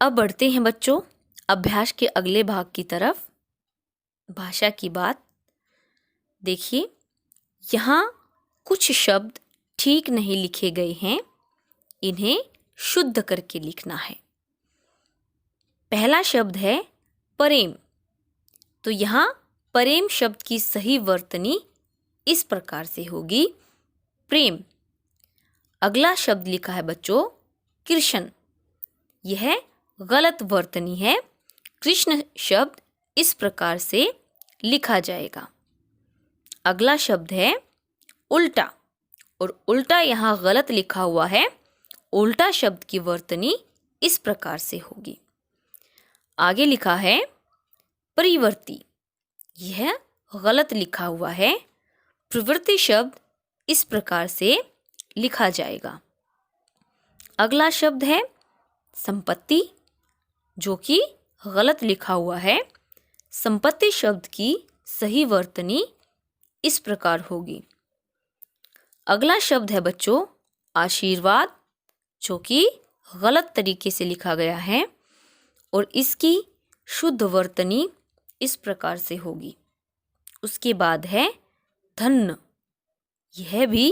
अब बढ़ते हैं बच्चों अभ्यास के अगले भाग की तरफ। भाषा की बात देखिए, यहाँ कुछ शब्द ठीक नहीं लिखे गए हैं, इन्हें शुद्ध करके लिखना है। पहला शब्द है प्रेम। तो यहाँ प्रेम शब्द की सही वर्तनी इस प्रकार से होगी, प्रेम। अगला शब्द लिखा है बच्चों कृष्ण। यह गलत वर्तनी है, कृष्ण शब्द इस प्रकार से लिखा जाएगा। अगला शब्द है उल्टा, और उल्टा यहाँ गलत लिखा हुआ है, उल्टा शब्द की वर्तनी इस प्रकार से होगी। आगे लिखा है परिवर्ती, यह गलत लिखा हुआ है, प्रवृत्ति शब्द इस प्रकार से लिखा जाएगा। अगला शब्द है संपत्ति, जो कि गलत लिखा हुआ है, संपत्ति शब्द की सही वर्तनी इस प्रकार होगी। अगला शब्द है बच्चों आशीर्वाद, जो कि गलत तरीके से लिखा गया है और इसकी शुद्ध वर्तनी इस प्रकार से होगी। उसके बाद है धन्य, यह भी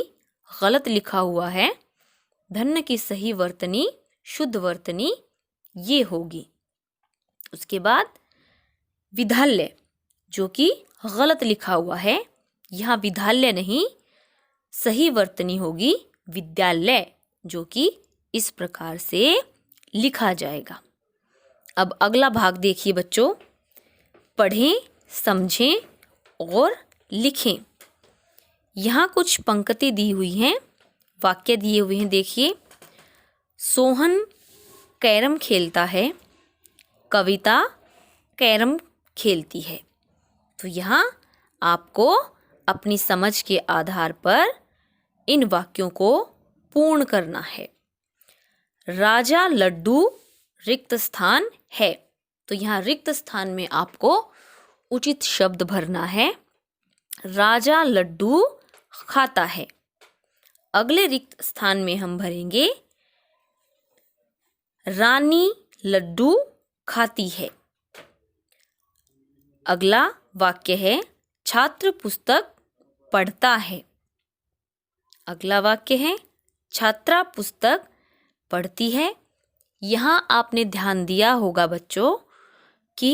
गलत लिखा हुआ है, धन्य की सही वर्तनी शुद्ध वर्तनी ये होगी। उसके बाद विद्यालय, जो कि गलत लिखा हुआ है, यहाँ विद्यालय नहीं, सही वर्तनी होगी विद्यालय, जो कि इस प्रकार से लिखा जाएगा। अब अगला भाग देखिए बच्चों, पढ़ें, समझें और लिखें। यहाँ कुछ पंक्ति दी हुई हैं, वाक्य दिए हुए हैं। देखिए, सोहन कैरम खेलता है, कविता कैरम खेलती है। तो यहाँ आपको अपनी समझ के आधार पर इन वाक्यों को पूर्ण करना है। राजा लड्डू रिक्त स्थान है, तो यहाँ रिक्त स्थान में आपको उचित शब्द भरना है। राजा लड्डू खाता है। अगले रिक्त स्थान में हम भरेंगे रानी लड्डू खाती है। अगला वाक्य है छात्र पुस्तक पढ़ता है। अगला वाक्य है छात्रा पुस्तक पढ़ती है। यहाँ आपने ध्यान दिया होगा बच्चों कि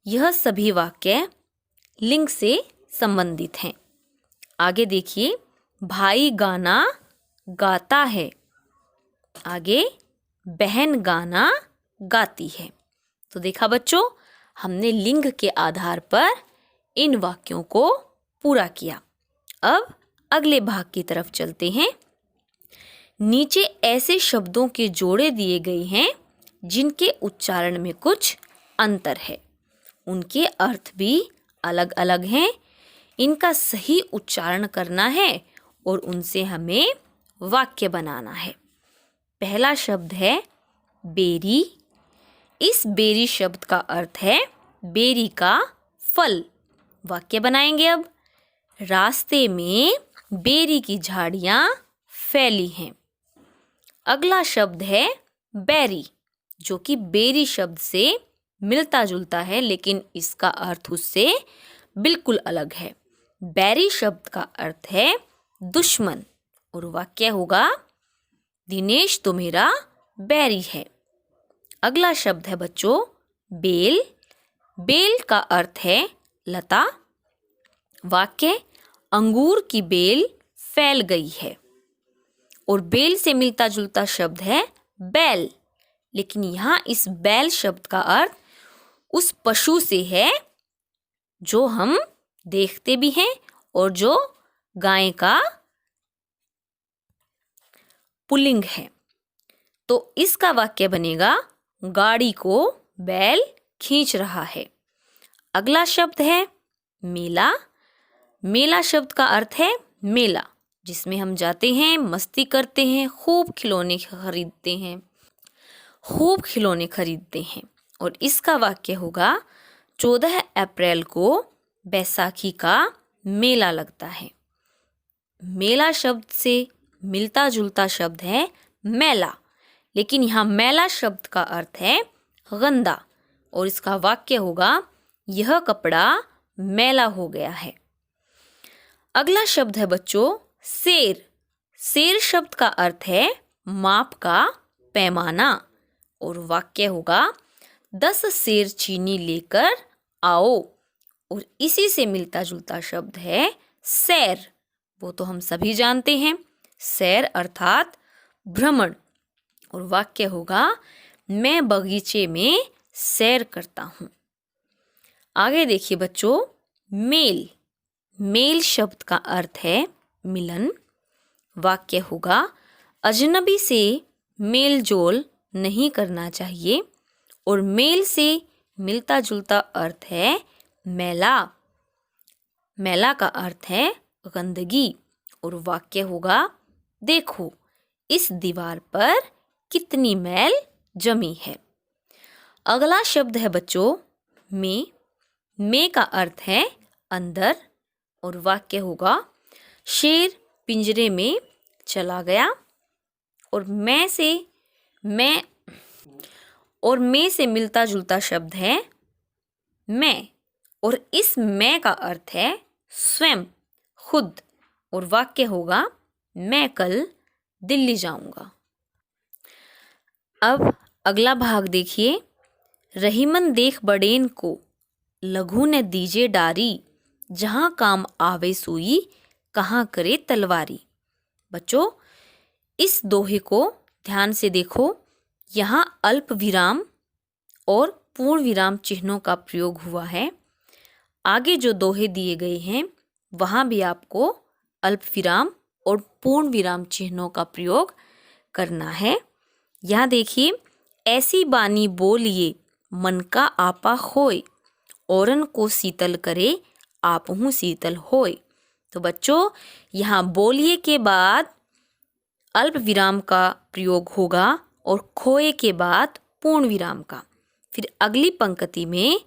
यह सभी वाक्य लिंग से संबंधित हैं। आगे देखिए, भाई गाना गाता है। आगे बहन गाना गाती है। तो देखा बच्चों, हमने लिंग के आधार पर इन वाक्यों को पूरा किया। अब अगले भाग की तरफ चलते हैं। नीचे ऐसे शब्दों के जोड़े दिए गए हैं जिनके उच्चारण में कुछ अंतर है, उनके अर्थ भी अलग अलग हैं। इनका सही उच्चारण करना है और उनसे हमें वाक्य बनाना है। पहला शब्द है बेरी। इस बेरी शब्द का अर्थ है बेरी का फल। वाक्य बनाएंगे अब। रास्ते में बेरी की झाड़ियां फैली हैं। अगला शब्द है बेरी, जो कि बेरी शब्द से मिलता जुलता है, लेकिन इसका अर्थ उससे बिल्कुल अलग है। बैरी शब्द का अर्थ है दुश्मन, और वाक्य होगा दिनेश तो मेरा बैरी है। अगला शब्द है बच्चों बेल। बेल का अर्थ है लता। वाक्य अंगूर की बेल फैल गई है, और बेल से मिलता जुलता शब्द है बैल, लेकिन यहाँ इस बैल शब्द का अर्थ उस पशु से है जो हम देखते भी हैं और जो गाय का पुल्लिंग है। तो इसका वाक्य बनेगा गाड़ी को बैल खींच रहा है। अगला शब्द है मेला। मेला शब्द का अर्थ है मेला, जिसमें हम जाते हैं, मस्ती करते हैं, खूब खिलौने खरीदते हैं। और इसका वाक्य होगा 14 अप्रैल को बैसाखी का मेला लगता है। मेला शब्द से मिलता जुलता शब्द है मेला, लेकिन यहाँ मेला शब्द का अर्थ है गंदा। और इसका वाक्य होगा यह कपड़ा मैला हो गया है। अगला शब्द है बच्चों सेर। सेर शब्द का अर्थ है माप का पैमाना और वाक्य होगा 10 सेर चीनी लेकर आओ। और इसी से मिलता जुलता शब्द है सैर। वो तो हम सभी जानते हैं, सैर अर्थात भ्रमण। और वाक्य होगा मैं बगीचे में सैर करता हूँ। आगे देखिए बच्चों मेल। मेल शब्द का अर्थ है मिलन। वाक्य होगा अजनबी से मेल जोल नहीं करना चाहिए। और मेल से मिलता जुलता अर्थ है मैला। मैला का अर्थ है गंदगी। और वाक्य होगा देखो इस दीवार पर कितनी मैल जमी है। अगला शब्द है बच्चों में। में का अर्थ है अंदर। और वाक्य होगा शेर पिंजरे में चला गया। और मैं से मिलता जुलता शब्द है मैं। और इस मैं का अर्थ है स्वयं, खुद। और वाक्य होगा मैं कल दिल्ली जाऊंगा। अब अगला भाग देखिए। रहीमन देख बड़ेन को लघु ने दीजे डारी, जहां काम आवे सुई कहाँ करे तलवारी। बच्चों इस दोहे को ध्यान से देखो। यहाँ अल्प विराम और पूर्ण विराम चिन्हों का प्रयोग हुआ है। आगे जो दोहे दिए गए हैं वहाँ भी आपको अल्प विराम और पूर्ण विराम चिन्हों का प्रयोग करना है। यहाँ देखिए ऐसी बानी बोलिए मन का आपा होय, औरन को शीतल करे आपहु शीतल होय। तो बच्चों यहाँ बोलिए के बाद अल्प विराम का प्रयोग होगा और खोए के बाद पूर्ण विराम का। फिर अगली पंक्ति में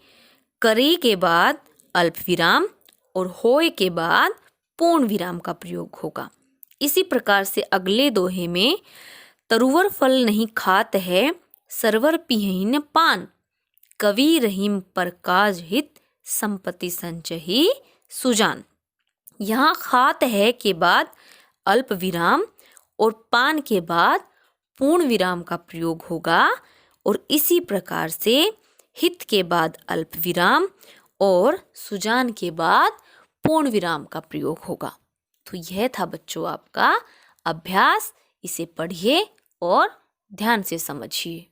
करे के बाद अल्प विराम और होए के बाद पूर्ण विराम का प्रयोग होगा। इसी प्रकार से अगले दोहे में तरुवर फल नहीं खात है सरवर पिहिन पान, कवि रहीम पर काज हित संपत्ति संचही सुजान। यहाँ खात है के बाद अल्प विराम और पान के बाद पूर्ण विराम का प्रयोग होगा। और इसी प्रकार से हित के बाद अल्प विराम और सुजान के बाद पूर्ण विराम का प्रयोग होगा। तो यह था बच्चों आपका अभ्यास। इसे पढ़िए और ध्यान से समझिए।